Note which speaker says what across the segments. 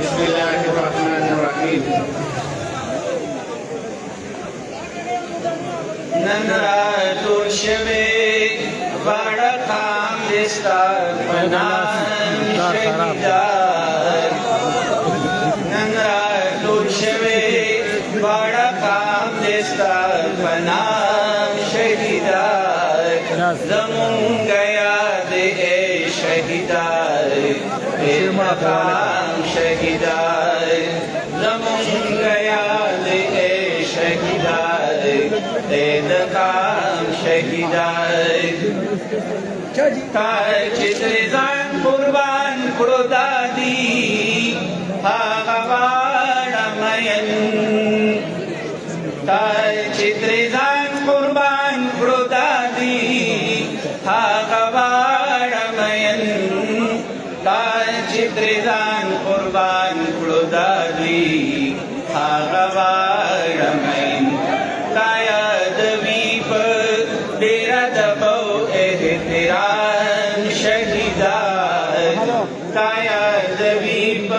Speaker 1: बिस्मिल्लाहिर्रहमानिर्रहीम। नन्रातुर शबे बड़ा काम दिस्तार बनान शहीदार। नन्रातुर शबे बड़ा काम दिस्तार बनान शहीदार। जमुन गया दे शहीदार मकाम शहीदार। जमुन गया दे शहीदार काम शहीदार। चित्रिजान कुर्बान दादी हावाड़मयन। चित्रिजान कुर्बान दादी हावाड़मयन। चित्रिजान कुर्बान दादी हावाड़मयन। कायदवीप डेरा दबो एहतराम शहीदार। कायदवीप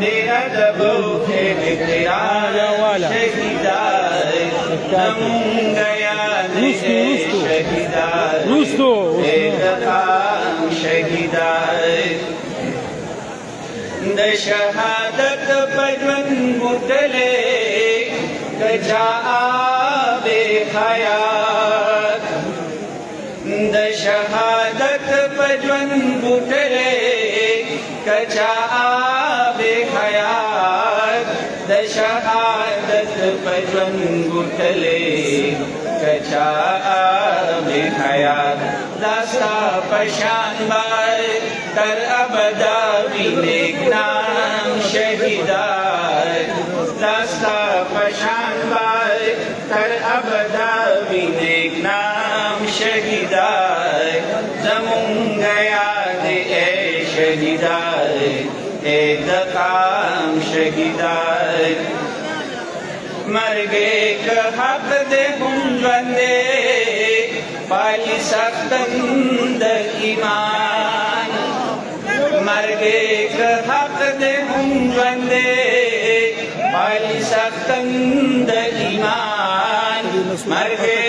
Speaker 1: डेरा दबो एहतराम शहीदार। जमुन गया शहीदार काम शहीदार। शहादत पजवन मुतले कजा आबे हयात। शहादत पजवन मुतले कजा आबे हयात। शहादत पजवन मुतले कजा आबे हयात। दास्ता पशान बार तर अबदा नेक नाम शहीदार। दास्ता पशान बार तर अबदा नेक नाम शहीदार। जमुन गया दे शहीदार काम शहीदार। मर गए हक दे गुंजवंदे पाली सख्तंद ईमान। मर गए हक दे गुंजवंदे पाली सख्तंद ईमान। मर गए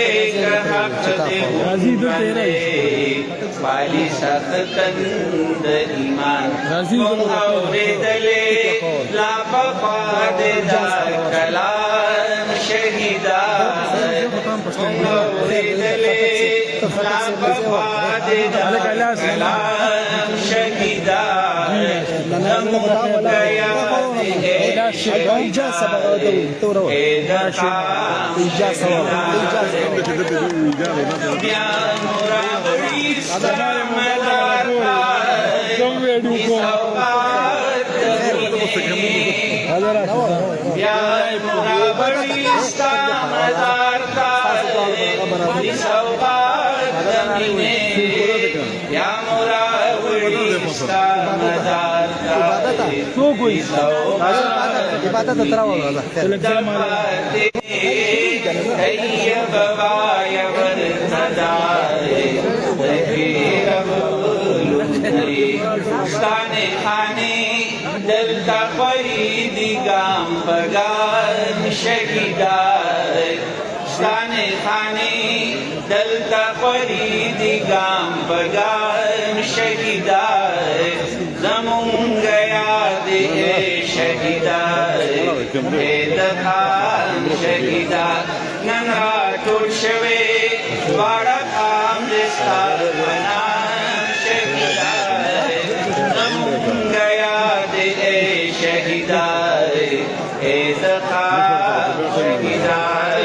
Speaker 1: हक दे गुंजवंदे पाली सख्तंद ईमान। औरे दले लापफाद दार कलाम शहीदार। औरे दले लापफाद दार कलाम शहीदार। जमुन गया दलता फरीदी गाम पगाम शहीदार। शाने खाने दलता फरीदी गाम पगाम शहीदार। जमुन गया दे शहीदार काम शहीदार। नन्रातुर शबे बड़ा काम दिस्तार बनाम शहीदार। जमुन गया दे शहीदार काम शहीदार।